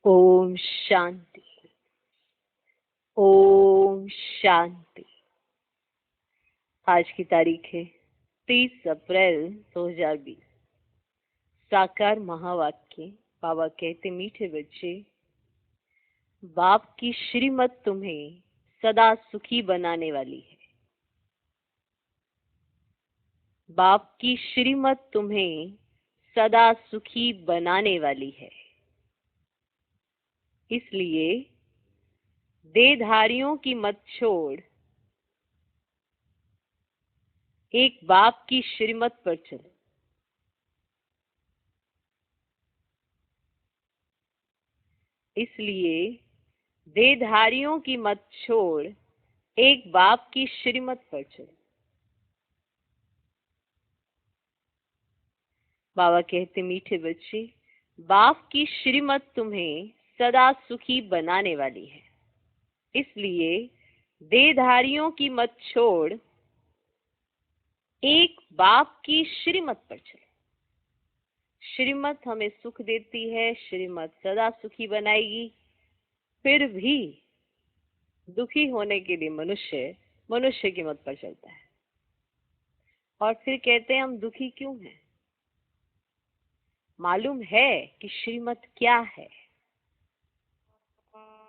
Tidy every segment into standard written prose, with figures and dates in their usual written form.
ओम शांति। ओम शांति। आज की तारीख है 30 अप्रैल 2020। साकार महावाक्य। बाबा कहते, मीठे बच्चे, बाप की श्रीमत तुम्हें सदा सुखी बनाने वाली है। बाप की श्रीमत तुम्हें सदा सुखी बनाने वाली है। इसलिए देहधारियों की मत छोड़, एक बाप की श्रीमत पर चलो। इसलिए देहधारियों की मत छोड़, एक बाप की श्रीमत पर चलो। बाबा कहते, मीठे बच्चे, बाप की श्रीमत तुम्हें सदा सुखी बनाने वाली है। इसलिए देहधारियों की मत छोड़, एक बाप की श्रीमत पर चलो। श्रीमत हमें सुख देती है, श्रीमत सदा सुखी बनाएगी। फिर भी दुखी होने के लिए मनुष्य की मत पर चलता है। और फिर कहते हैं, हम दुखी क्यों हैं? मालूम है कि श्रीमत क्या है,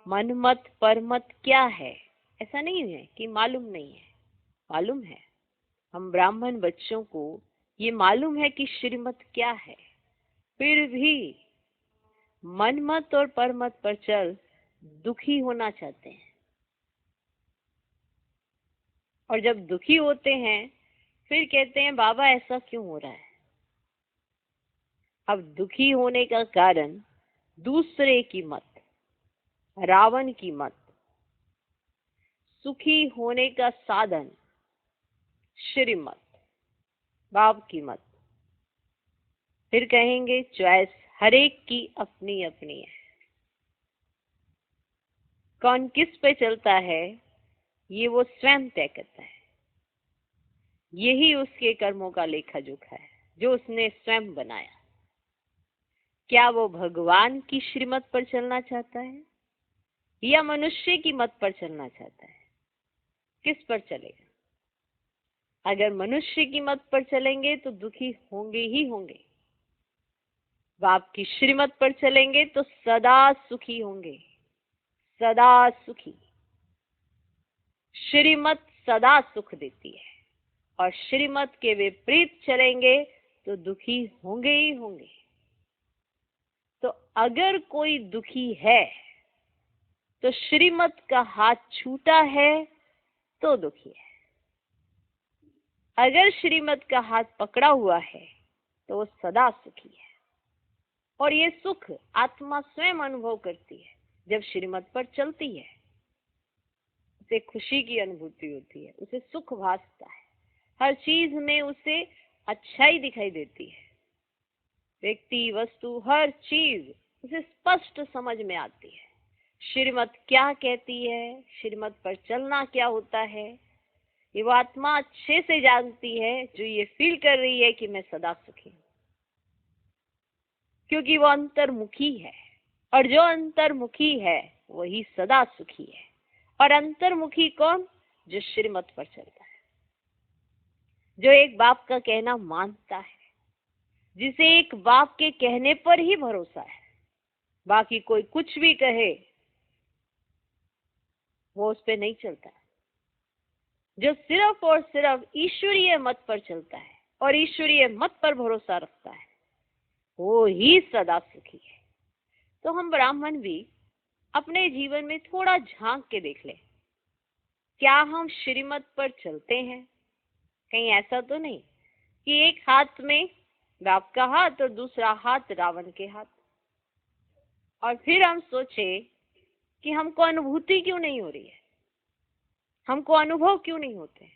मनमत परमत क्या है। ऐसा नहीं है कि मालूम नहीं है, मालूम है। हम ब्राह्मण बच्चों को ये मालूम है कि श्रीमत क्या है। फिर भी मनमत और परमत पर चल दुखी होना चाहते हैं। और जब दुखी होते हैं फिर कहते हैं, बाबा ऐसा क्यों हो रहा है? अब दुखी होने का कारण दूसरे की मत, रावण की मत। सुखी होने का साधन श्रीमत, बाप की मत। फिर कहेंगे, चॉइस हर एक की अपनी अपनी है। कौन किस पे चलता है ये वो स्वयं तय करता है। यही उसके कर्मों का लेखा जोखा है जो उसने स्वयं बनाया। क्या वो भगवान की श्रीमत पर चलना चाहता है या मनुष्य की मत पर चलना चाहता है? किस पर चलेगा? अगर मनुष्य की मत पर चलेंगे तो दुखी होंगे ही होंगे। बाप की श्रीमत पर चलेंगे तो सदा सुखी होंगे, सदा सुखी। श्रीमत सदा सुख देती है और श्रीमत के विपरीत चलेंगे तो दुखी होंगे ही होंगे। तो अगर कोई दुखी है तो श्रीमत का हाथ छूटा है तो दुखी है। अगर श्रीमत का हाथ पकड़ा हुआ है तो वो सदा सुखी है। और ये सुख आत्मा स्वयं अनुभव करती है। जब श्रीमत पर चलती है उसे खुशी की अनुभूति होती है, उसे सुख भासता है। हर चीज में उसे अच्छाई दिखाई देती है। व्यक्ति, वस्तु, हर चीज उसे स्पष्ट समझ में आती है। श्रीमत क्या कहती है, श्रीमत पर चलना क्या होता है, ये वो आत्मा अच्छे से जानती है, जो ये फील कर रही है कि मैं सदा सुखी हूँ। क्योंकि वो अंतर्मुखी है, और जो अंतर्मुखी है वही सदा सुखी है। और अंतर्मुखी कौन? जो श्रीमत पर चलता है, जो एक बाप का कहना मानता है, जिसे एक बाप के कहने पर ही भरोसा है। बाकी कोई कुछ भी कहे वो उस पे नहीं चलता। जो सिर्फ और सिर्फ ईश्वरीय मत पर चलता है और ईश्वरीय मत पर भरोसा रखता है वो ही सदा सुखी है। तो हम ब्राह्मण भी अपने जीवन में थोड़ा झांक के देख लें, क्या हम श्रीमत पर चलते हैं? कहीं ऐसा तो नहीं कि एक हाथ में बाप का हाथ और दूसरा हाथ रावण के हाथ। और फिर हम सोचे कि हमको अनुभूति क्यों नहीं हो रही है, हमको अनुभव क्यों नहीं होते।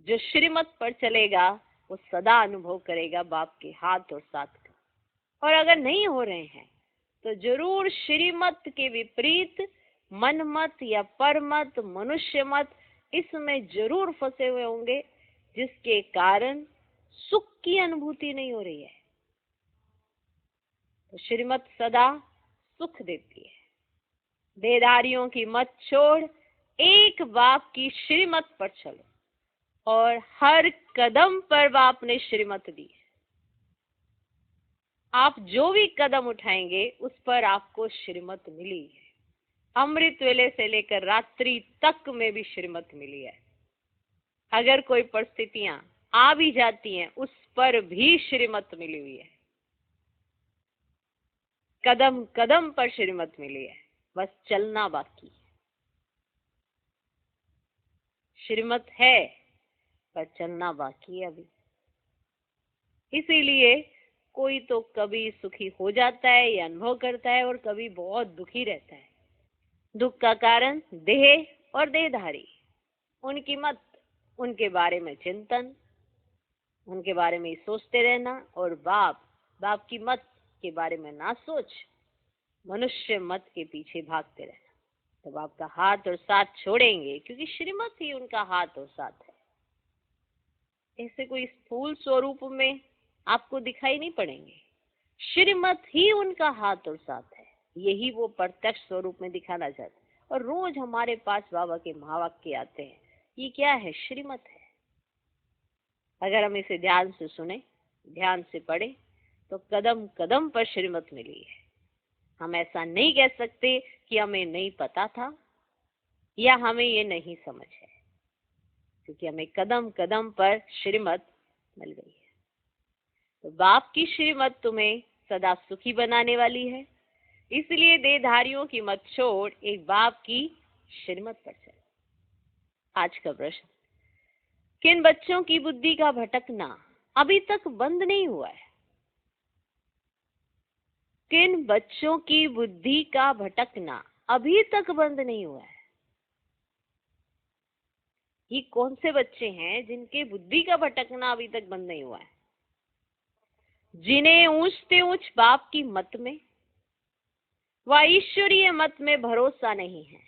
जो श्रीमत पर चलेगा वो सदा अनुभव करेगा बाप के हाथ और साथ का। और अगर नहीं हो रहे हैं तो जरूर श्रीमत के विपरीत मनमत या परमत, मनुष्य मत, इसमें जरूर फंसे हुए होंगे, जिसके कारण सुख की अनुभूति नहीं हो रही है। तो श्रीमत सदा सुख देती है। देहधारियों की मत छोड़, एक बाप की श्रीमत पर चलो और हर कदम पर बाप ने श्रीमत दी है। आप जो भी कदम उठाएंगे उस पर आपको श्रीमत मिली है। अमृत वेले से लेकर रात्रि तक में भी श्रीमत मिली है। अगर कोई परिस्थितियां आ भी जाती हैं उस पर भी श्रीमत मिली हुई है। कदम कदम पर श्रीमत मिली है, बस चलना बाकी है। श्रीमत है पर चलना बाकी है अभी। इसीलिए कोई तो कभी सुखी हो जाता है या अनुभव करता है और कभी बहुत दुखी रहता है। दुख का कारण देह और देहधारी, उनकी मत, उनके बारे में चिंतन, उनके बारे में सोचते रहना, और बाप की मत के बारे में ना सोच मनुष्य मत के पीछे भागते रहना। तब आपका हाथ और साथ छोड़ेंगे, क्योंकि श्रीमत ही उनका हाथ और साथ है। ऐसे कोई स्थूल स्वरूप में आपको दिखाई नहीं पड़ेंगे। श्रीमत ही उनका हाथ और साथ है। यही वो प्रत्यक्ष स्वरूप में दिखाना चाहते हैं। और रोज हमारे पास बाबा के महावाक्य आते हैं। ये क्या है? श्रीमत है। अगर हम इसे ध्यान से सुने, ध्यान से पढ़े, तो कदम कदम पर श्रीमत मिली है। हम ऐसा नहीं कह सकते कि हमें नहीं पता था या हमें ये नहीं समझ है, क्योंकि हमें कदम कदम पर श्रीमत मिल गई है। तो बाप की श्रीमत तुम्हें सदा सुखी बनाने वाली है। इसलिए देहधारियों की मत छोड़, एक बाप की श्रीमत पर चल। आज का प्रश्न, किन बच्चों की बुद्धि का भटकना अभी तक बंद नहीं हुआ है? किन बच्चों की बुद्धि का भटकना अभी तक बंद नहीं हुआ है? ये कौन से बच्चे हैं जिनके बुद्धि का भटकना अभी तक बंद नहीं हुआ है? जिन्हें ऊंच से ऊंच बाप की मत में व ईश्वरीय मत में भरोसा नहीं है।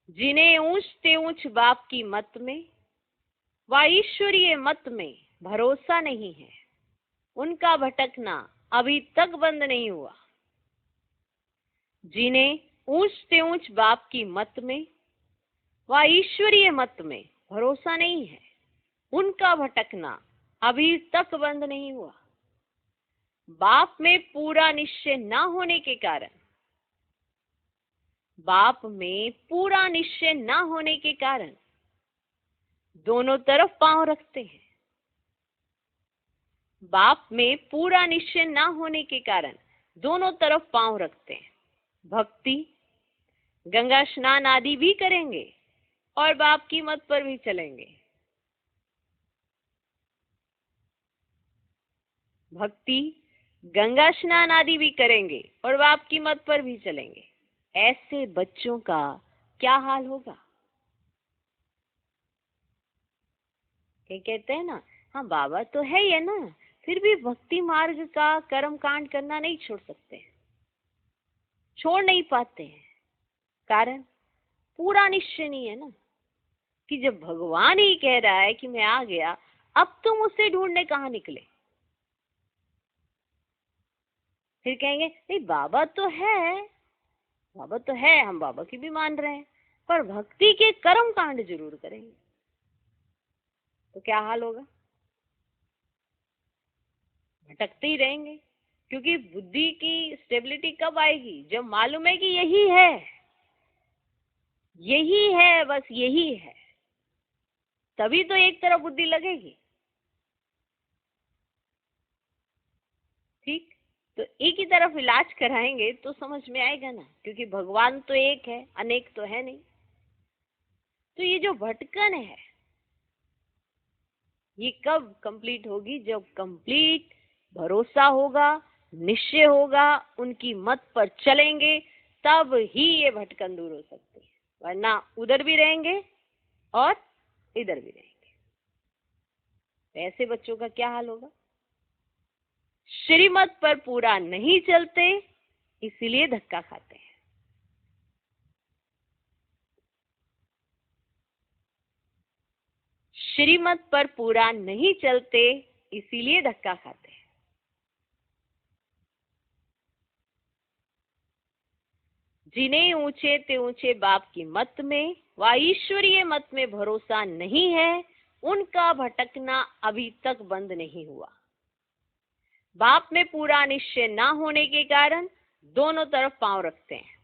जिन्हें ऊंच से ऊंच बाप की मत में व ईश्वरीय मत में भरोसा नहीं है, उनका भटकना अभी तक बंद नहीं हुआ। जिन्हें ऊंच से ऊंच बाप की मत में व ईश्वरीय मत में भरोसा नहीं है, उनका भटकना अभी तक बंद नहीं हुआ। बाप में पूरा निश्चय न होने के कारण, बाप में पूरा निश्चय न होने के कारण दोनों तरफ पांव रखते हैं। बाप में पूरा निश्चय न होने के कारण दोनों तरफ पांव रखते हैं। भक्ति, गंगा स्नान आदि भी करेंगे और बाप की मत पर भी चलेंगे। भक्ति, गंगा स्नान आदि भी करेंगे और बाप की मत पर भी चलेंगे। ऐसे बच्चों का क्या हाल होगा? क्या कहते हैं ना, हाँ बाबा तो है ही है ना, फिर भी भक्ति मार्ग का कर्म कांड करना नहीं छोड़ सकते, छोड़ नहीं पाते हैं। कारण पूरा निश्चय नहीं है ना, कि जब भगवान ही कह रहा है कि मैं आ गया, अब तुम उसे ढूंढने कहाँ निकले? फिर कहेंगे नहीं बाबा तो है, बाबा तो है, हम बाबा की भी मान रहे हैं, पर भक्ति के कर्म कांड जरूर करेंगे। तो क्या हाल होगा? भटकते ही रहेंगे। क्योंकि बुद्धि की स्टेबिलिटी कब आएगी? जब मालूम है कि यही है, यही है, बस यही है, तभी तो एक तरफ बुद्धि लगेगी। ठीक, तो एक ही तरफ इलाज कराएंगे तो समझ में आएगा ना, क्योंकि भगवान तो एक है, अनेक तो है नहीं। तो ये जो भटकन है, ये कब कंप्लीट होगी? जब कंप्लीट भरोसा होगा, निश्चय होगा, उनकी मत पर चलेंगे, तब ही ये भटकन दूर हो सकती है। वरना उधर भी रहेंगे और इधर भी रहेंगे। तो ऐसे बच्चों का क्या हाल होगा? श्रीमत पर पूरा नहीं चलते, इसीलिए धक्का खाते हैं। श्रीमत पर पूरा नहीं चलते, इसीलिए धक्का खाते हैं। जिन्हें ऊंचे ते ऊंचे बाप की मत में व ईश्वरीय मत में भरोसा नहीं है, उनका भटकना अभी तक बंद नहीं हुआ। बाप में पूरा निश्चय ना होने के कारण दोनों तरफ पांव रखते हैं।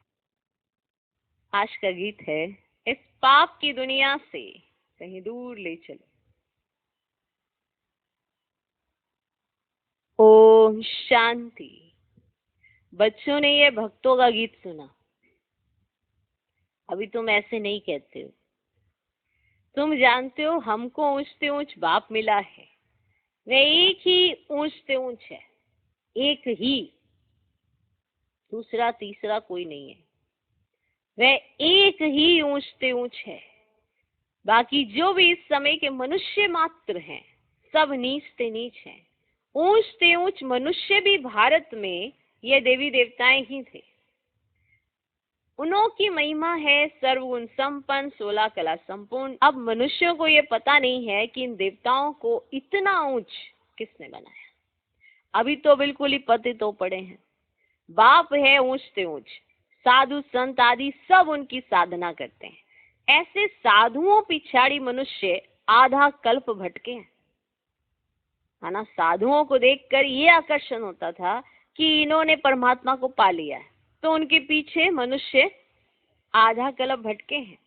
आज का गीत है, इस पाप की दुनिया से कहीं दूर ले चलो। ओम शांति। बच्चों ने ये भक्तों का गीत सुना। अभी तुम ऐसे नहीं कहते हो। तुम जानते हो हमको ऊंचते ऊंच बाप मिला है। वह एक ही ऊंचते ऊंच है, एक ही, दूसरा तीसरा कोई नहीं है। वह एक ही ऊंचते ऊंच है। बाकी जो भी इस समय के मनुष्य मात्र हैं, सब नीचते नीच हैं। ऊंचते ऊंच मनुष्य भी भारत में ये देवी देवताएं ही थे। उन्हों की महिमा है सर्वगुण संपन्न, 16 कला संपूर्ण। अब मनुष्यों को ये पता नहीं है कि इन देवताओं को इतना ऊंच किसने बनाया। अभी तो बिल्कुल ही पतित हो पड़े हैं। बाप है ऊंचते ऊंच, साधु संत आदि सब उनकी साधना करते हैं। ऐसे साधुओं पिछाड़ी मनुष्य आधा कल्प भटके हैं। है ना? साधुओं को देखकर ये आकर्षण होता था कि इन्होंने परमात्मा को पा लिया है, तो उनके पीछे मनुष्य आधा कल्प भटके हैं।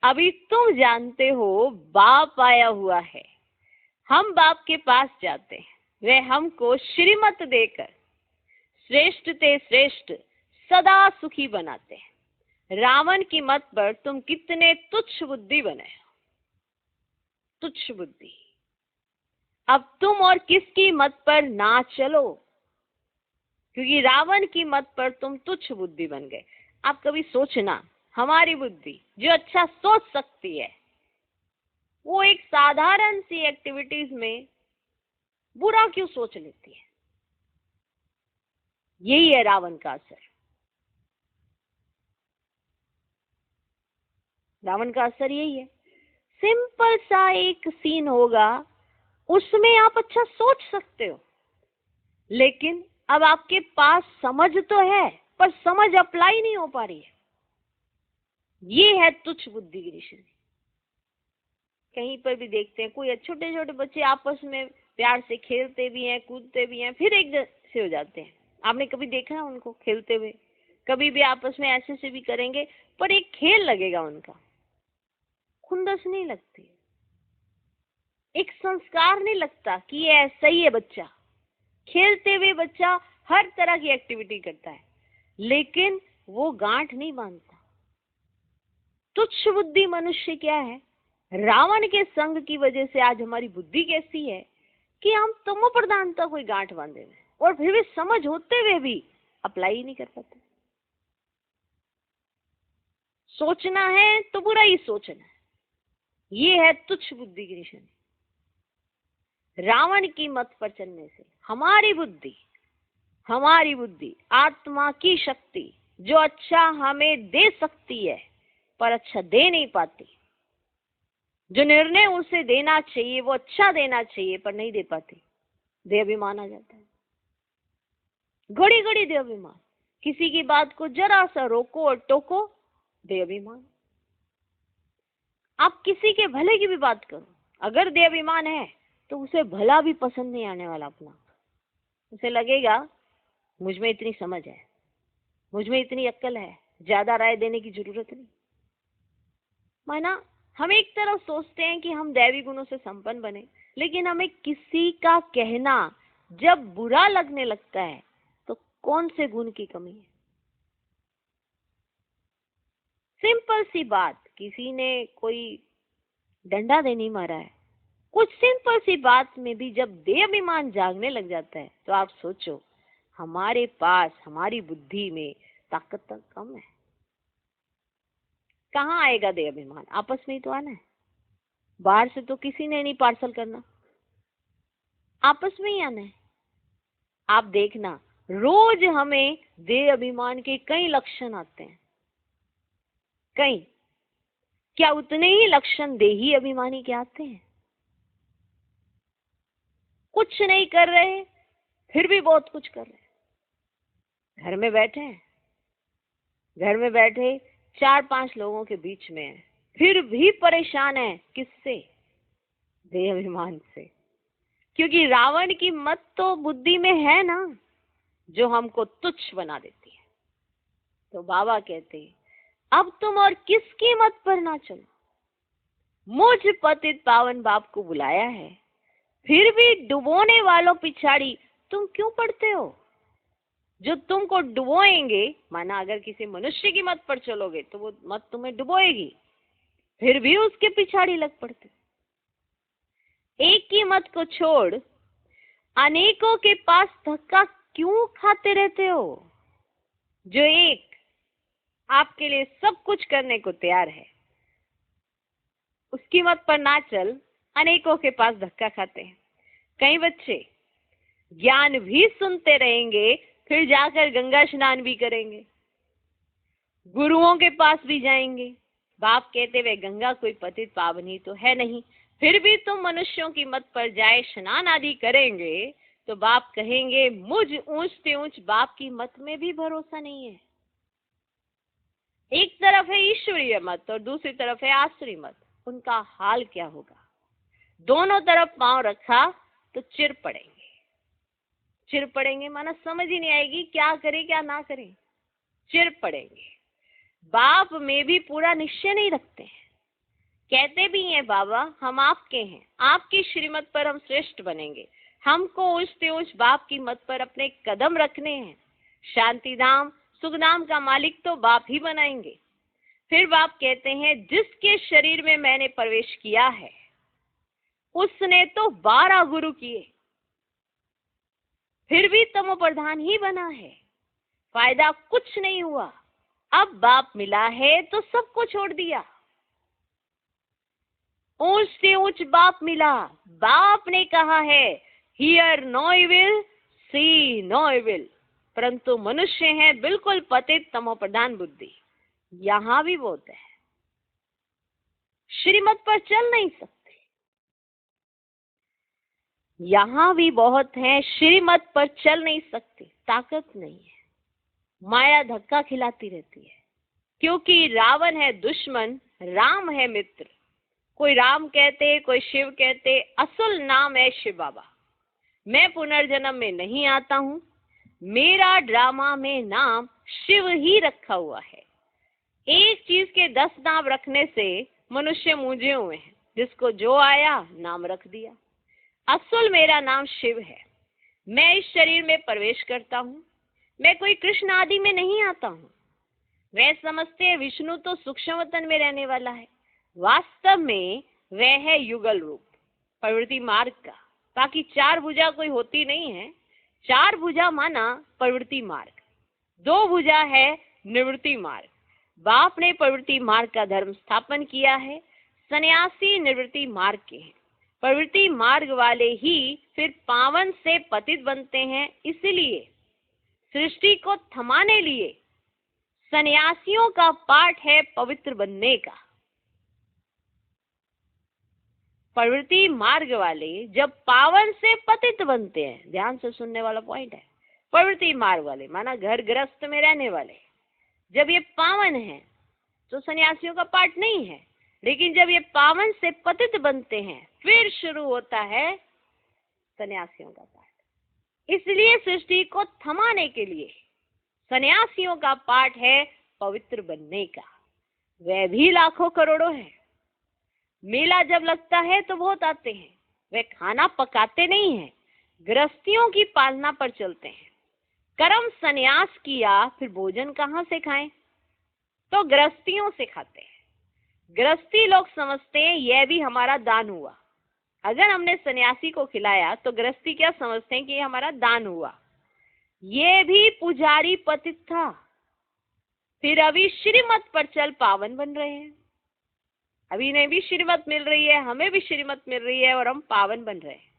अभी तुम जानते हो बाप आया हुआ है। हम बाप के पास जाते हैं, वे हमको श्रीमत देकर श्रेष्ठ ते श्रेष्ठ सदा सुखी बनाते हैं। रावण की मत पर तुम कितने तुच्छ बुद्धि बने हो, तुच्छ बुद्धि। अब तुम और किसकी मत पर ना चलो, क्योंकि रावण की मत पर तुम तुच्छ बुद्धि बन गए। आप कभी सोचना, हमारी बुद्धि जो अच्छा सोच सकती है, वो एक साधारण सी एक्टिविटीज में बुरा क्यों सोच लेती है? यही है रावण का असर। रावण का असर यही है। सिंपल सा एक सीन होगा, उसमें आप अच्छा सोच सकते हो, लेकिन अब आपके पास समझ तो है, पर समझ अप्लाई नहीं हो पा रही है। ये है तुच्छ बुद्धि की निशानी। कहीं पर भी देखते हैं, कोई छोटे छोटे बच्चे आपस में प्यार से खेलते भी हैं, कूदते भी हैं, फिर एक जैसे हो जाते हैं। आपने कभी देखा है उनको खेलते हुए? कभी भी आपस में ऐसे से भी करेंगे, पर एक खेल लगेगा उनका, खुंदस नहीं लगती, एक संस्कार नहीं लगता कि ये ऐसा ही है बच्चा। खेलते हुए बच्चा हर तरह की एक्टिविटी करता है, लेकिन वो गांठ नहीं बांधता। तुच्छ बुद्धि मनुष्य क्या है? रावण के संग की वजह से आज हमारी बुद्धि कैसी है कि हम तमो प्रधानता कोई गांठ बांधे हुए, और फिर भी समझ होते हुए भी अप्लाई ही नहीं कर पाते। सोचना है तो बुरा ही सोचना है। ये है तुच्छ बुद्धि की निशानी। रावण की मत पर चलने से हमारी बुद्धि आत्मा की शक्ति जो अच्छा हमें दे सकती है, पर अच्छा दे नहीं पाती। जो निर्णय उसे देना चाहिए, वो अच्छा देना चाहिए, पर नहीं दे पाती। देहाभिमान आ जाता है, घड़ी घड़ी देहाभिमान। किसी की बात को जरा सा रोको और टोको, देहाभिमान। आप किसी के भले की भी बात करो, अगर देहाभिमान है तो उसे भला भी पसंद नहीं आने वाला अपना। उसे लगेगा मुझ में इतनी समझ है, मुझ में इतनी अक्ल है, ज्यादा राय देने की जरूरत नहीं। माना हम एक तरफ सोचते हैं कि हम दैवी गुणों से संपन्न बने, लेकिन हमें किसी का कहना जब बुरा लगने लगता है तो कौन से गुण की कमी है? सिंपल सी बात, किसी ने कोई डंडा दे नहीं मारा है, कुछ सिंपल सी बात में भी जब देहाभिमान जागने लग जाता है, तो आप सोचो हमारे पास, हमारी बुद्धि में ताकत तक कम है। कहाँ आएगा देहाभिमान? आपस में ही तो आना है। बाहर से तो किसी ने नहीं पार्सल करना, आपस में ही आना है। आप देखना, रोज हमें देह अभिमान के कई लक्षण आते हैं। कई क्या उतने ही लक्षण देही अभिमानी के आते हैं? कुछ नहीं कर रहे, फिर भी बहुत कुछ कर रहे हैं। घर में बैठे हैं, घर में बैठे 4-5 लोगों के बीच में हैं, फिर भी परेशान है। किससे? देह अभिमान से। क्योंकि रावण की मत तो बुद्धि में है ना, जो हमको तुच्छ बना देती है। तो बाबा कहते हैं, अब तुम और किसकी मत पर ना चलो। मुझ पतित पावन बाप को बुलाया है, फिर भी डुबोने वालों पिछाड़ी तुम क्यों पड़ते हो? जो तुमको डुबोएंगे, माना अगर किसी मनुष्य की मत पर चलोगे तो वो मत तुम्हें डुबोएगी, फिर भी उसके पिछाड़ी लग पड़ते। एक की मत को छोड़ अनेकों के पास धक्का क्यों खाते रहते हो? जो एक आपके लिए सब कुछ करने को तैयार है, उसकी मत पर ना चल, अनेकों के पास धक्का खाते हैं। कई बच्चे ज्ञान भी सुनते रहेंगे, फिर जाकर गंगा स्नान भी करेंगे, गुरुओं के पास भी जाएंगे। बाप कहते वे गंगा कोई पतित पावनी तो है नहीं, फिर भी तुम मनुष्यों की मत पर जाए स्नान आदि करेंगे, तो बाप कहेंगे मुझ ऊंच से ऊंच बाप की मत में भी भरोसा नहीं है। एक तरफ है ईश्वरीय मत और दूसरी तरफ है आसुरी मत, उनका हाल क्या होगा? दोनों तरफ पांव रखा तो चिर पड़ेंगे। चिर पड़ेंगे माना समझ ही नहीं आएगी क्या करें क्या ना करें, चिर पड़ेंगे। बाप में भी पूरा निश्चय नहीं रखते हैं, कहते भी हैं बाबा हम आपके हैं, आपकी श्रीमत पर हम श्रेष्ठ बनेंगे, हमको उच्च से उच्च बाप की मत पर अपने कदम रखने हैं, शांतिधाम सुखधाम का मालिक तो बाप ही बनाएंगे। फिर बाप कहते हैं जिसके शरीर में मैंने प्रवेश किया है उसने तो 12 गुरु किए, फिर भी तमो प्रधान ही बना है, फायदा कुछ नहीं हुआ। अब बाप मिला है तो सबको छोड़ दिया। ऊंच से ऊंच बाप मिला, बाप ने कहा है hear no evil see no evil, परंतु मनुष्य है बिल्कुल पतित तमो प्रधान बुद्धि, यहां भी बहुत है, श्रीमत पर चल नहीं सकते। यहां भी बहुत है, श्रीमत पर चल नहीं सकते, ताकत नहीं है, माया धक्का खिलाती रहती है। क्योंकि रावण है दुश्मन, राम है मित्र। कोई राम कहते, कोई शिव कहते, असल नाम है शिव बाबा। मैं पुनर्जन्म में नहीं आता हूँ, मेरा ड्रामा में नाम शिव ही रखा हुआ है। एक चीज के 10 नाम रखने से मनुष्य मूंझे हुए हैं, जिसको जो आया नाम रख दिया। असल मेरा नाम शिव है। मैं इस शरीर में प्रवेश करता हूँ, मैं कोई कृष्ण आदि में नहीं आता हूँ। वह समझते हैं विष्णु तो सूक्ष्म वतन में रहने वाला है, वास्तव में वह है युगल रूप प्रवृत्ति मार्ग का। बाकी 4 भुजा कोई होती नहीं है, 4 भुजा माना प्रवृत्ति मार्ग, 2 भुजा है निवृत्ति मार्ग। बाप ने प्रवृत्ति मार्ग का धर्म स्थापन किया है, सन्यासी निवृत्ति मार्ग के हैं। प्रवृत्ति मार्ग वाले ही फिर पावन से पतित बनते हैं, इसलिए सृष्टि को थमाने लिए सन्यासियों का पाठ है पवित्र बनने का। प्रवृत्ति मार्ग वाले जब पावन से पतित बनते हैं, ध्यान से सुनने वाला पॉइंट है, प्रवृत्ति मार्ग वाले माना घर गृहस्थ में रहने वाले, जब ये पावन है तो सन्यासियों का पाठ नहीं है, लेकिन जब ये पावन से पतित बनते हैं फिर शुरू होता है सन्यासियों का पाठ। इसलिए सृष्टि को थमाने के लिए सन्यासियों का पाठ है पवित्र बनने का। वह भी लाखों करोड़ों है। मेला जब लगता है तो बहुत आते हैं, वे खाना पकाते नहीं हैं, गृहस्थियों की पालना पर चलते हैं। कर्म संन्यास किया फिर भोजन कहाँ से खाएं? तो गृहस्थियों से खाते हैं। गृहस्थी लोग समझते हैं यह भी हमारा दान हुआ। अगर हमने सन्यासी को खिलाया तो गृहस्थी क्या समझते हैं कि ये हमारा दान हुआ। ये भी पुजारी पतित था, फिर अभी श्रीमत पर चल पावन बन रहे हैं। अभी इन्हें भी श्रीमत मिल रही है, हमें भी श्रीमत मिल रही है और हम पावन बन रहे हैं,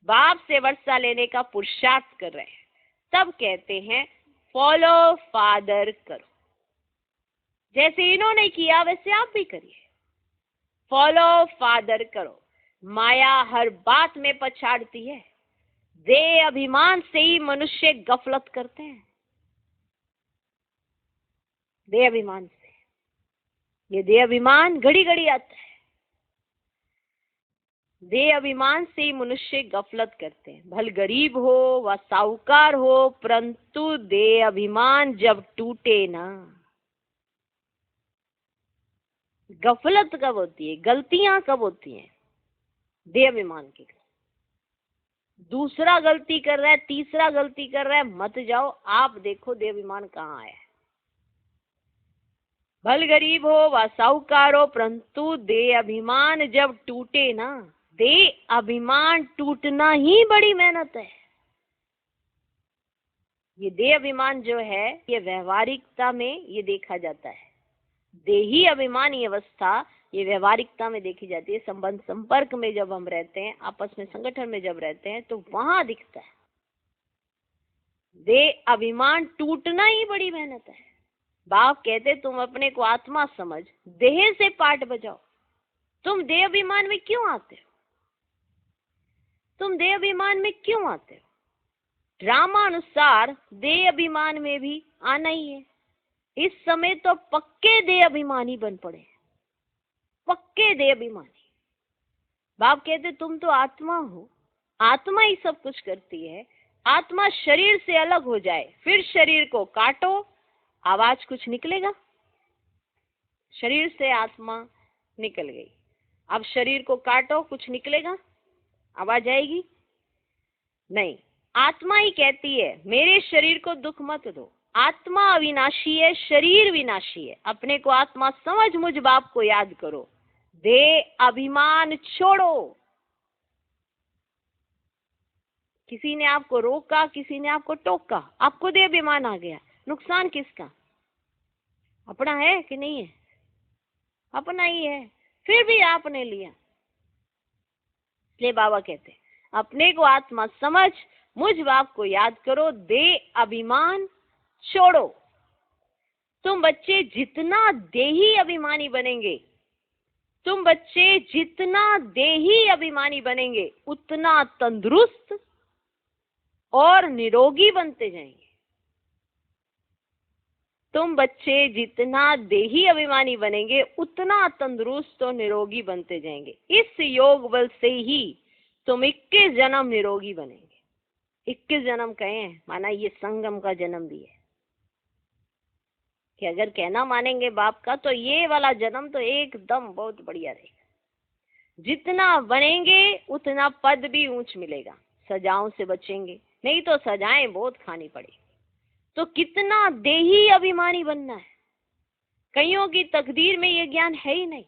बाप से वर्षा लेने का पुरुषार्थ कर रहे हैं। तब कहते हैं फॉलो फादर करो, जैसे इन्होंने किया वैसे आप भी करिए। फॉलो फादर करो। माया हर बात में पछाड़ती है, देह अभिमान से ही मनुष्य गफलत करते हैं, देह अभिमान से। ये देह अभिमान घड़ी घड़ी आता है, देह अभिमान से ही मनुष्य गफलत करते हैं। भल गरीब हो व साहूकार हो, परंतु देह अभिमान जब टूटे ना। गफलत कब होती है, गलतियां कब होती हैं? देह अभिमान की। दूसरा गलती कर रहा है, तीसरा गलती कर रहा है, मत जाओ, आप देखो देह अभिमान कहाँ आया है। भल गरीब हो व साहूकार हो, परंतु देह अभिमान जब टूटे ना। देह अभिमान टूटना ही बड़ी मेहनत है। ये देह अभिमान जो है, ये व्यवहारिकता में ये देखा जाता है। देही अभिमान ये अवस्था ये व्यवहारिकता में देखी जाती है। संबंध संपर्क में जब हम रहते हैं, आपस में संगठन में जब रहते हैं, तो वहां दिखता है। देह अभिमान टूटना ही बड़ी मेहनत है। बाप कहते तुम अपने को आत्मा समझ, देह से पाठ बजाओ। तुम देह अभिमान में क्यों आते हो? तुम देह अभिमान में क्यों आते हो? ड्रामा अनुसार देह अभिमान में भी आना ही है। इस समय तो पक्के देह अभिमानी बन पड़े, पक्के देह अभिमानी। बाप कहते तुम तो आत्मा हो, आत्मा ही सब कुछ करती है। आत्मा शरीर से अलग हो जाए, फिर शरीर को काटो, आवाज कुछ निकलेगा? शरीर से आत्मा निकल गई, अब शरीर को काटो, कुछ निकलेगा? आवाज आएगी? नहीं। आत्मा ही कहती है मेरे शरीर को दुख मत दो। आत्मा अविनाशी है, शरीर विनाशी है। अपने को आत्मा समझ, मुझ बाप को याद करो। देह अभिमान छोड़ो। किसी ने आपको रोका, किसी ने आपको टोका, आपको देह अभिमान आ गया, नुकसान किसका? अपना है कि नहीं है? अपना ही है, फिर भी आपने लिया। इसलिए बाबा कहते अपने को आत्मा समझ, मुझ बाप को याद करो, देह अभिमान छोड़ो। तुम बच्चे जितना देही अभिमानी बनेंगे, तुम बच्चे जितना देही अभिमानी बनेंगे, उतना तंदुरुस्त और निरोगी बनते जाएंगे। तुम बच्चे जितना देही अभिमानी बनेंगे, उतना तंदुरुस्त और निरोगी बनते जाएंगे। इस योग बल से ही तुम 21 जन्म निरोगी बनेंगे। 21 जन्म कहे, माना ये संगम का जन्म भी है कि अगर कहना मानेंगे बाप का, तो ये वाला जन्म तो एकदम बहुत बढ़िया रहेगा। जितना बनेंगे उतना पद भी ऊंच मिलेगा, सजाओं से बचेंगे, नहीं तो सजाएं बहुत खानी पड़ेगी। तो कितना देही अभिमानी बनना है। कईयों की तकदीर में ये ज्ञान है ही नहीं।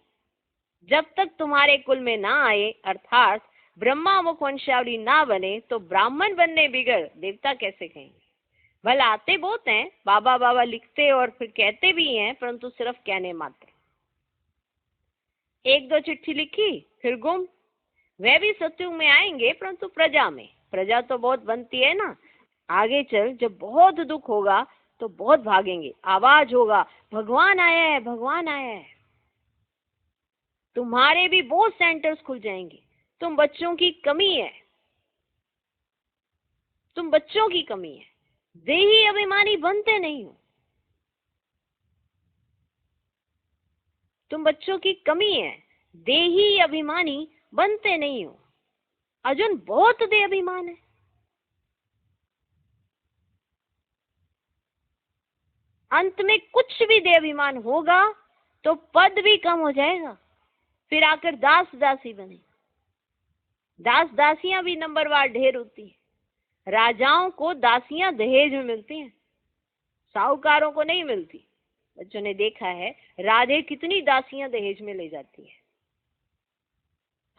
जब तक तुम्हारे कुल में ना आए, अर्थात ब्रह्मा मुख वंशावली ना बने, तो ब्राह्मण बनने बिगड़ देवता कैसे कहेंगे? भला आते बहुत हैं, बाबा बाबा लिखते और फिर कहते भी हैं, परंतु सिर्फ कहने मात्र। एक दो चिट्ठी लिखी फिर गुम। वह भी सत्युग में आएंगे, परंतु प्रजा में। प्रजा तो बहुत बनती है ना। आगे चल जब बहुत दुख होगा तो बहुत भागेंगे, आवाज होगा भगवान आया है, भगवान आया है। तुम्हारे भी बहुत सेंटर्स खुल जाएंगे। तुम बच्चों की कमी है, तुम बच्चों की कमी है। देही अभिमानी बनते नहीं हो, तुम बच्चों की कमी है। देही अभिमानी बनते नहीं हो। अर्जुन बहुत देह अभिमान है। अंत में कुछ भी देह अभिमान होगा तो पद भी कम हो जाएगा, फिर आकर दास दासी बने। दास दासियां भी नंबरवार ढेर होती है। राजाओं को दासियां दहेज में मिलती हैं, साहूकारों को नहीं मिलती। बच्चों ने देखा है राधे कितनी दासियां दहेज में ले जाती है।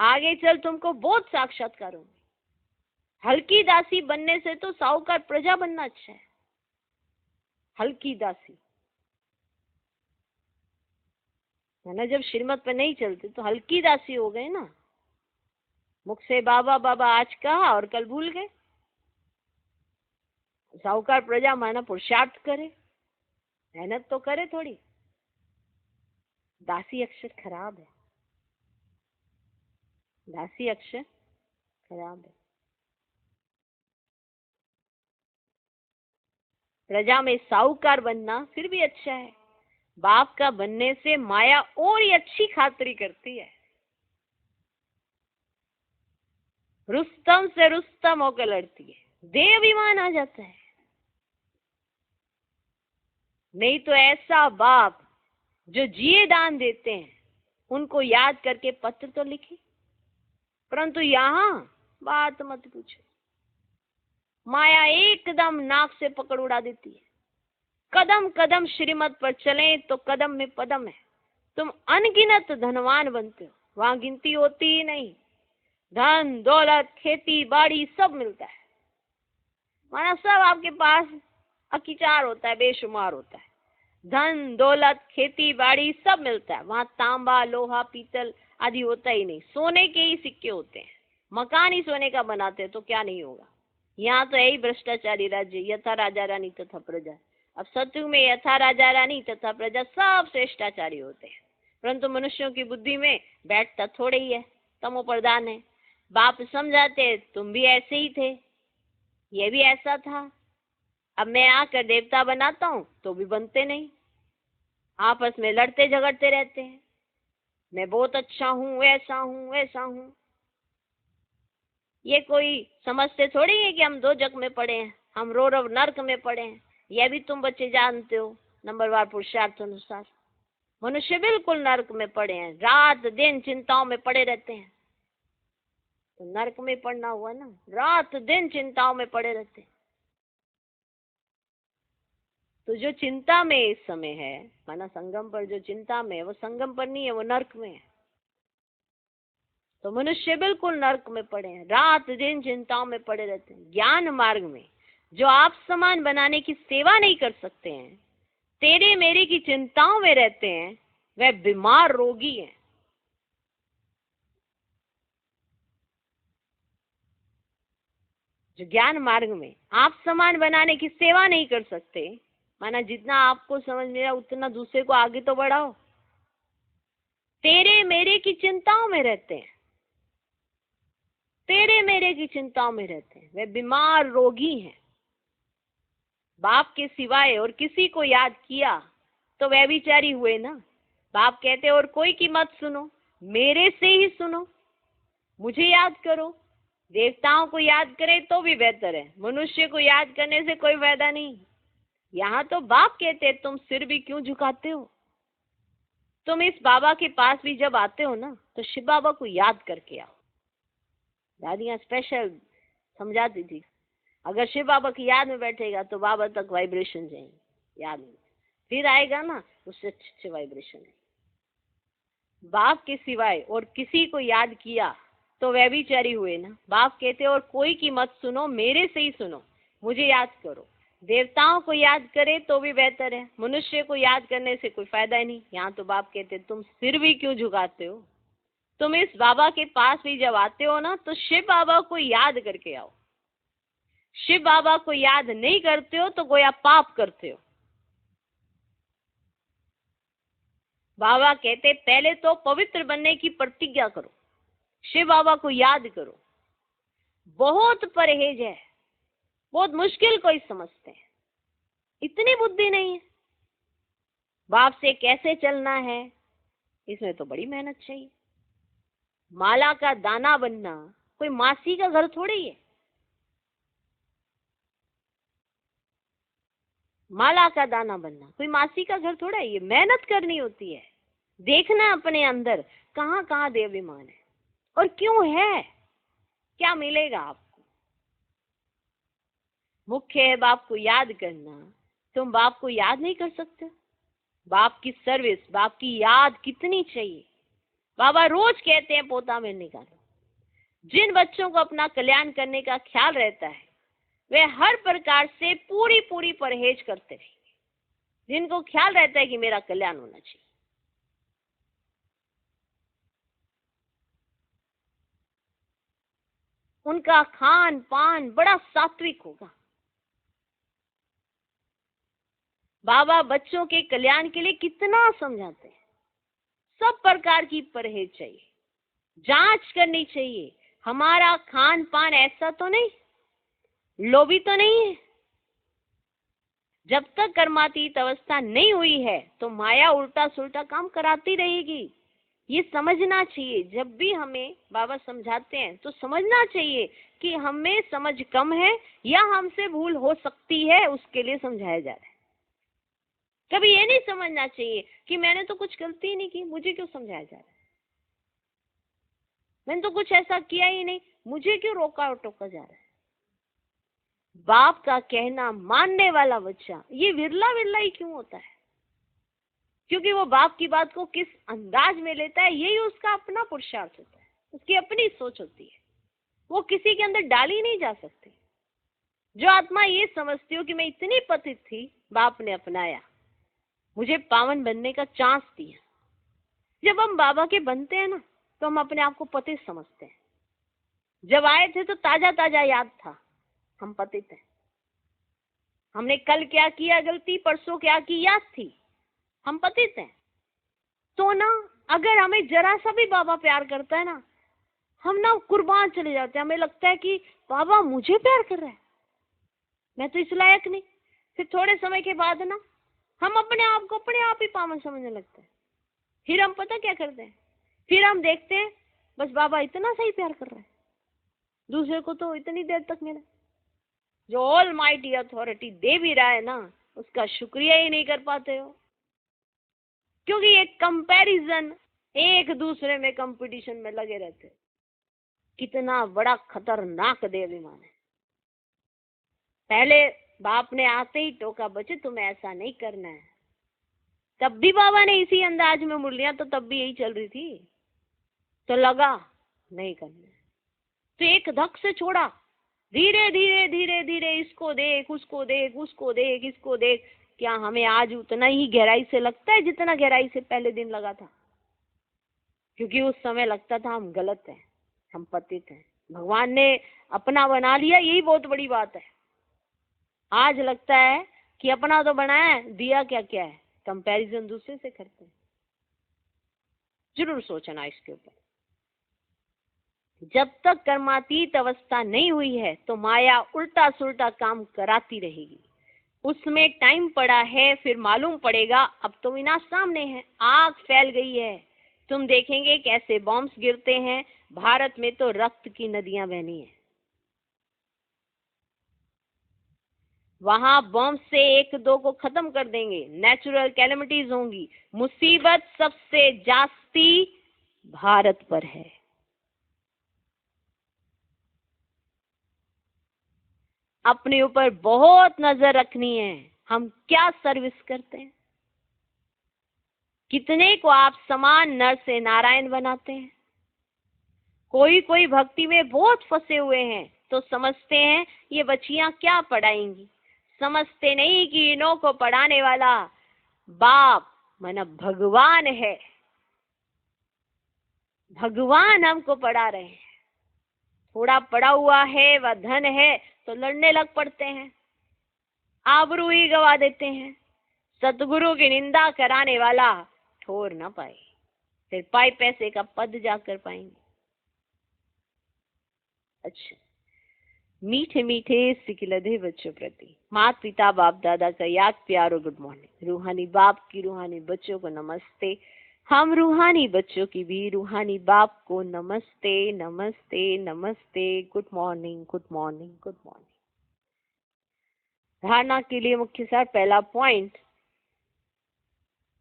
आगे चल तुमको बहुत साक्षात्कार होंगे। हल्की दासी बनने से तो साहूकार प्रजा बनना अच्छा है। हल्की दासी है ना, जब श्रीमत पे नहीं चलते तो हल्की दासी हो गए ना। मुख से बाबा बाबा आज कहा और कल भूल गए। साहूकार प्रजा माना पुरुषार्थ करे, मेहनत तो करे थोड़ी। दासी अक्षर खराब है, दासी अक्षर खराब है। प्रजा में साहूकार बनना फिर भी अच्छा है, बाप का बनने से माया और ही अच्छी खातिरी करती है। रुस्तम से रुस्तम होकर लड़ती है, देह अभिमान आ जाता है। नहीं तो ऐसा बाप जो जिए दान देते हैं उनको याद करके पत्र तो लिखे, परंतु यहाँ बात मत पूछो, माया एकदम नाक से पकड़ उड़ा देती है। कदम कदम श्रीमत पर चले तो कदम में पदम है। तुम अनगिनत धनवान बनते हो, वहां गिनती होती ही नहीं। धन दौलत खेती बाड़ी सब मिलता है, माना सब आपके पास अकिचार होता है, बेशुमार होता है। धन दौलत खेती बाड़ी सब मिलता है, वहां तांबा लोहा पीतल आदि होता ही नहीं, सोने के ही सिक्के होते हैं। मकान ही सोने का बनाते हैं तो क्या नहीं होगा। यहाँ तो यही भ्रष्टाचारी राज्य, यथा राजा रानी तथा प्रजा। अब सत्युग में यथा राजा रानी तथा प्रजा सब श्रेष्ठाचारी होते हैं, परंतु मनुष्यों की बुद्धि में बैठता थोड़े ही है, तमो प्रधान है। बाप समझाते तुम भी ऐसे ही थे, ये भी ऐसा था। अब मैं आकर देवता बनाता हूँ तो भी बनते नहीं, आपस में लड़ते झगड़ते रहते हैं। मैं बहुत अच्छा हूँ, ऐसा हूँ ऐसा हूँ। ये कोई समझते थोड़ी है कि हम दो जग में पड़े हैं, हम रो रो नर्क में पड़े हैं। यह भी तुम बच्चे जानते हो, नंबरवार पुरुषार्थ अनुसार मनुष्य बिल्कुल नर्क में पड़े हैं, रात दिन चिंताओं में पड़े रहते हैं। तो नर्क में पड़ना हुआ ना, रात दिन चिंताओं में पड़े रहते हैं। तो जो चिंता में इस समय है, माना संगम पर जो चिंता में है, वो संगम पर नहीं है, वो नर्क में है। तो मनुष्य बिल्कुल नर्क में पड़े हैं, रात दिन चिंताओं में पड़े रहते हैं। ज्ञान मार्ग में जो आप समान बनाने की सेवा नहीं कर सकते हैं, तेरे मेरे की चिंताओं में रहते हैं, वह बीमार रोगी है। जो ज्ञान मार्ग में आप समान बनाने की सेवा नहीं कर सकते, माना जितना आपको समझ में आया उतना दूसरे को आगे तो बढ़ाओ, तेरे मेरे की चिंताओं में रहते हैं, तेरे मेरे की चिंताओं में रहते हैं, वे बीमार रोगी हैं। बाप के सिवाय और किसी को याद किया तो वे विचारी हुए ना। बाप कहते और कोई की मत सुनो, मेरे से ही सुनो, मुझे याद करो। देवताओं को याद करे तो भी बेहतर है, मनुष्य को याद करने से कोई फायदा नहीं। यहाँ तो बाप कहते तुम सिर भी क्यों झुकाते हो। तुम इस बाबा के पास भी जब आते हो ना तो शिव बाबा को याद करके आओ। दादियाँ स्पेशल समझाती थी, अगर शिव बाबा की याद में बैठेगा तो बाबा तक वाइब्रेशन जाएंगे, याद में फिर आएगा ना उससे अच्छे वाइब्रेशन है। बाप के सिवाय और किसी को याद किया तो वह भी चरी हुए ना। बाप कहते और कोई की मत सुनो, मेरे से ही सुनो, मुझे याद करो। देवताओं को याद करे तो भी बेहतर है, मनुष्य को याद करने से कोई फायदा ही नहीं। यहाँ तो बाप कहते तुम सिर भी क्यों झुकाते हो। तुम इस बाबा के पास भी जब आते हो ना तो शिव बाबा को याद करके आओ। शिव बाबा को याद नहीं करते हो तो गोया पाप करते हो। बाबा कहते पहले तो पवित्र बनने की प्रतिज्ञा करो, शिव बाबा को याद करो। बहुत परहेज है, बहुत मुश्किल कोई समझते हैं, इतनी बुद्धि नहीं है। बाप से कैसे चलना है, इसमें तो बड़ी मेहनत चाहिए। माला का दाना बनना कोई मासी का घर थोड़ी है। माला का दाना बनना कोई मासी का घर थोड़ा है, ये मेहनत करनी होती है। देखना अपने अंदर कहाँ कहाँ देवाभिमान है और क्यों है, क्या मिलेगा आपको। मुख्य है बाप को याद करना। तुम बाप को याद नहीं कर सकते। बाप की सर्विस, बाप की याद कितनी चाहिए। बाबा रोज कहते हैं पोता में निकालो। जिन बच्चों को अपना कल्याण करने का ख्याल रहता है वे हर प्रकार से पूरी पूरी परहेज करते रहेंगे। जिनको ख्याल रहता है कि मेरा कल्याण होना चाहिए, उनका खान पान बड़ा सात्विक होगा। बाबा बच्चों के कल्याण के लिए कितना समझाते हैं। सब प्रकार की परहेज चाहिए, जांच करनी चाहिए। हमारा खान पान ऐसा तो नहीं, लोभी तो नहीं है। जब तक कर्मातीत अवस्था नहीं हुई है तो माया उल्टा सुल्टा काम कराती रहेगी। ये समझना चाहिए। जब भी हमें बाबा समझाते हैं तो समझना चाहिए कि हमें समझ कम है या हमसे भूल हो सकती है, उसके लिए समझाया जा रहा है। कभी ये नहीं समझना चाहिए कि मैंने तो कुछ गलती ही नहीं की, मुझे क्यों समझाया जा रहा है, मैंने तो कुछ ऐसा किया ही नहीं, मुझे क्यों रोका टोका जा रहा है। बाप का कहना मानने वाला बच्चा ये विरला विरला ही क्यों होता है? क्योंकि वो बाप की बात को किस अंदाज में लेता है, यही उसका अपना पुरुषार्थ होता है, उसकी अपनी सोच होती है, वो किसी के अंदर डाली नहीं जा सकती। जो आत्मा ये समझती हो कि मैं इतनी पतित थी, बाप ने अपनाया, मुझे पावन बनने का चांस दिया। जब हम बाबा के बनते हैं ना तो हम अपने आप को पतित समझते हैं। जब आए थे तो ताजा ताजा याद था हम पतित हैं, हमने कल क्या किया गलती, परसों क्या की याद थी, हम पतित हैं। तो ना अगर हमें जरा सा भी बाबा प्यार करता है ना, हम ना कुर्बान चले जाते हैं। हमें लगता है कि बाबा मुझे प्यार कर रहा है, मैं तो इस लायक नहीं। फिर थोड़े समय के बाद ना हम अपने आप को अपने आप ही पावन समझने लगते हैं। फिर हम पता क्या करते हैं, फिर हम देखते हैं बस बाबा इतना सही प्यार कर रहा है, दूसरे को तो इतनी देर तक मिला। जो ऑल माइटी अथॉरिटी दे भी रहा है ना, उसका शुक्रिया ही नहीं कर पाते हो, क्योंकि ये कंपैरिजन, एक दूसरे में कंपटीशन में लगे रहते। कितना बड़ा खतरनाक देवाभिमान है। पहले बाप ने आते ही टोका, बच्चे तुम्हें ऐसा नहीं करना है। तब भी बाबा ने इसी अंदाज में मुरलियां तो तब भी यही चल रही थी, तो लगा नहीं करना है, तो एक धक से छोड़ा। धीरे धीरे धीरे धीरे इसको देख, उसको देख, उसको देख, इसको देख। क्या हमें आज उतना ही गहराई से लगता है जितना गहराई से पहले दिन लगा था? क्योंकि उस समय लगता था हम गलत हैं, हम पतित हैं, भगवान ने अपना बना लिया, यही बहुत बड़ी बात है। आज लगता है कि अपना तो बनाया है, दिया क्या क्या है, कंपैरिजन दूसरे से करते हैं। जरूर सोचना इसके ऊपर। जब तक कर्मातीत अवस्था नहीं हुई है तो माया उल्टा सुल्टा काम कराती रहेगी। उसमें टाइम पड़ा है, फिर मालूम पड़ेगा अब तो विनाश सामने है, आग फैल गई है। तुम देखेंगे कैसे बॉम्ब्स गिरते हैं, भारत में तो रक्त की नदियां बहनी है। वहां बॉम्ब से एक दो को खत्म कर देंगे, नेचुरल कैलेमिटीज होंगी, मुसीबत सबसे जास्ती भारत पर है। अपने ऊपर बहुत नजर रखनी है, हम क्या सर्विस करते हैं। कितने को आप समान नर से नारायण बनाते हैं। कोई कोई भक्ति में बहुत फंसे हुए हैं तो समझते हैं ये बच्चियां क्या पढ़ाएंगी, समझते नहीं कि इन्हों को पढ़ाने वाला बाप माना भगवान है। भगवान हमको पढ़ा रहे हैं। थोड़ा पढ़ा हुआ है व धन है तो लड़ने लग पड़ते हैं, आबरू ही गवा देते हैं। सतगुरु की निंदा कराने वाला ठोर ना पाए, फिर पाई पैसे का पद जाकर पाएंगे। अच्छा, मीठे मीठे सिकिलधे बच्चों प्रति माता पिता बाप दादा का याद प्यार और गुड मॉर्निंग। रूहानी बाप की रूहानी बच्चों को नमस्ते। हम रूहानी बच्चों की भी रूहानी बाप को नमस्ते नमस्ते नमस्ते। Good morning good morning good morning. धारणा के लिए मुख्य सार पहला पॉइंट,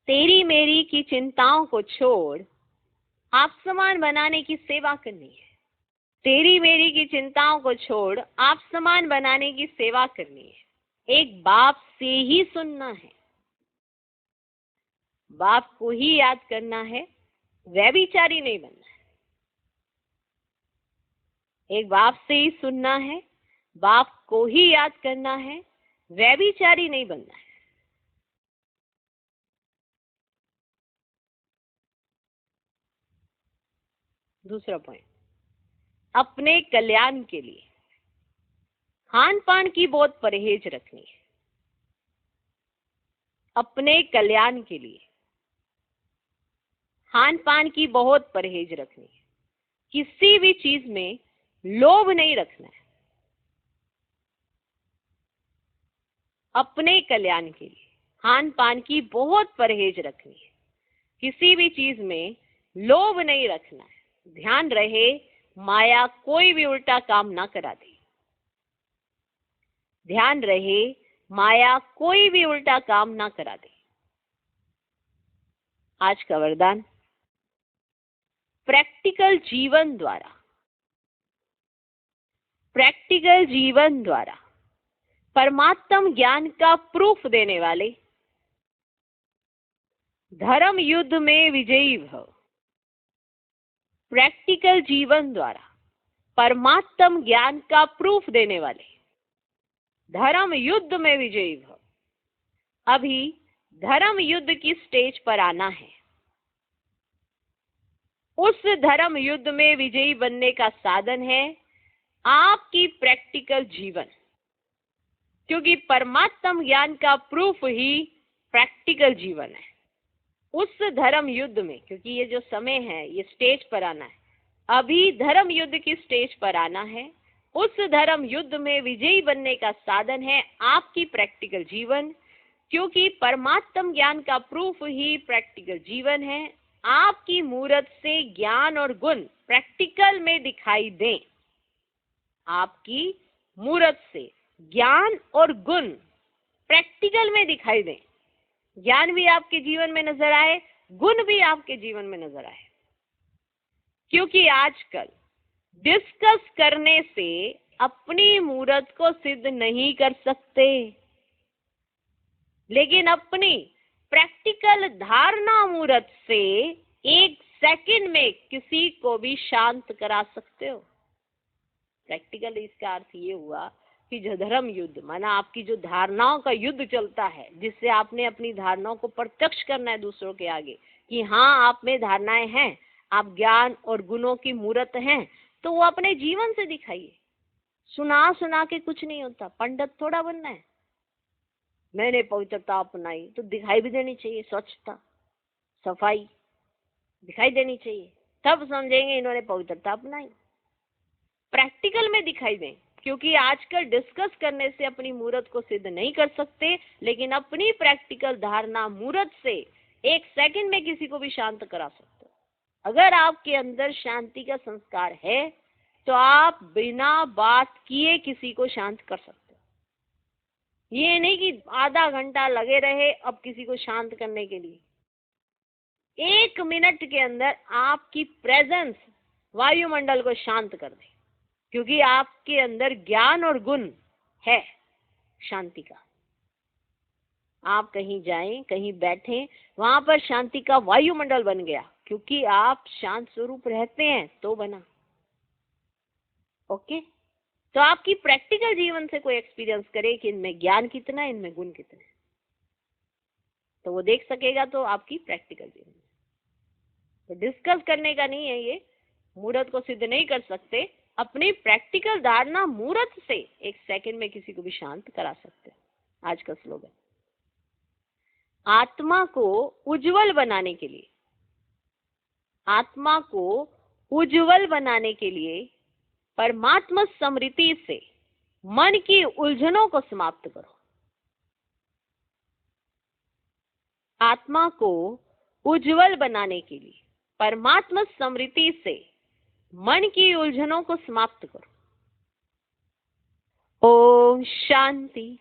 तेरी मेरी की चिंताओं को छोड़ आप समान बनाने की सेवा करनी है। तेरी मेरी की चिंताओं को छोड़ आप समान बनाने की सेवा करनी है। एक बाप से ही सुनना है, बाप को ही याद करना है, व्यभिचारी नहीं बनना है। एक बाप से ही सुनना है, बाप को ही याद करना है, व्यभिचारी नहीं बनना है। दूसरा पॉइंट, अपने कल्याण के लिए खान पान की बहुत परहेज रखनी है। अपने कल्याण के लिए खान पान की बहुत परहेज रखनी है। किसी भी चीज में लोभ नहीं रखना है। अपने कल्याण के लिए खान पान की बहुत परहेज रखनी है। किसी भी चीज में लोभ नहीं रखना है। ध्यान रहे माया कोई भी उल्टा काम ना करा दे। ध्यान रहे माया कोई भी उल्टा काम ना करा दे। आज का वरदान, प्रैक्टिकल जीवन द्वारा परमात्म ज्ञान का प्रूफ देने वाले धर्म युद्ध में विजयी भव। प्रैक्टिकल जीवन द्वारा परमात्म ज्ञान का प्रूफ देने वाले धर्म युद्ध में विजयी भव। अभी धर्म युद्ध की स्टेज पर आना है। उस धर्म युद्ध में विजयी बनने का साधन है आपकी प्रैक्टिकल जीवन, क्योंकि परमात्म ज्ञान का प्रूफ ही प्रैक्टिकल जीवन है। उस धर्म युद्ध में, क्योंकि ये जो समय है ये स्टेज पर आना है, अभी धर्म युद्ध की स्टेज पर आना है। उस धर्म युद्ध में विजयी बनने का साधन है आपकी प्रैक्टिकल जीवन, क्योंकि परमात्म ज्ञान का प्रूफ ही प्रैक्टिकल जीवन है। आपकी मूरत से ज्ञान और गुण प्रैक्टिकल में दिखाई दें। आपकी मूरत से ज्ञान और गुण प्रैक्टिकल में दिखाई दें। ज्ञान भी आपके जीवन में नजर आए, गुण भी आपके जीवन में नजर आए। क्योंकि आजकल डिस्कस करने से अपनी मूरत को सिद्ध नहीं कर सकते, लेकिन अपनी प्रैक्टिकल धारणा मूरत से 1 सेकंड में किसी को भी शांत करा सकते हो। प्रैक्टिकल इसका अर्थ ये हुआ कि जो धर्म युद्ध माना आपकी जो धारणाओं का युद्ध चलता है, जिससे आपने अपनी धारणाओं को प्रत्यक्ष करना है दूसरों के आगे कि हाँ आप में धारणाएं हैं, आप ज्ञान और गुणों की मूरत हैं, तो वो अपने जीवन से दिखाइए। सुना सुना के कुछ नहीं होता। पंडित थोड़ा बनना है। मैंने पवित्रता अपनाई तो दिखाई भी देनी चाहिए, स्वच्छता सफाई दिखाई देनी चाहिए, तब समझेंगे इन्होंने पवित्रता अपनाई। प्रैक्टिकल में दिखाई दें, क्योंकि आजकल डिस्कस करने से अपनी मूरत को सिद्ध नहीं कर सकते, लेकिन अपनी प्रैक्टिकल धारणा मूरत से 1 सेकंड में किसी को भी शांत करा सकते हो। अगर आपके अंदर शांति का संस्कार है तो आप बिना बात किए किसी को शांत कर सकते हो। ये नहीं कि आधा घंटा लगे रहे अब किसी को शांत करने के लिए। 1 मिनट के अंदर आपकी प्रेजेंस वायुमंडल को शांत कर दे, क्योंकि आपके अंदर ज्ञान और गुण है शांति का। आप कहीं जाएं, कहीं बैठें, वहां पर शांति का वायुमंडल बन गया, क्योंकि आप शांत स्वरूप रहते हैं तो बना। ओके, तो आपकी प्रैक्टिकल जीवन से कोई एक्सपीरियंस करे कि इनमें ज्ञान कितना है, इनमें गुण कितने हैं, तो वो देख सकेगा। तो आपकी प्रैक्टिकल जीवन, तो डिस्कस करने का नहीं है ये, मूर्त को सिद्ध नहीं कर सकते। अपनी प्रैक्टिकल धारणा मूर्त से 1 सेकंड में किसी को भी शांत करा सकते। आज का स्लोगन, आत्मा को उज्जवल बनाने के लिए, आत्मा को उज्जवल बनाने के लिए परमात्मा स्मृति से मन की उलझनों को समाप्त करो। आत्मा को उज्जवल बनाने के लिए परमात्मा स्मृति से मन की उलझनों को समाप्त करो। ओम शांति।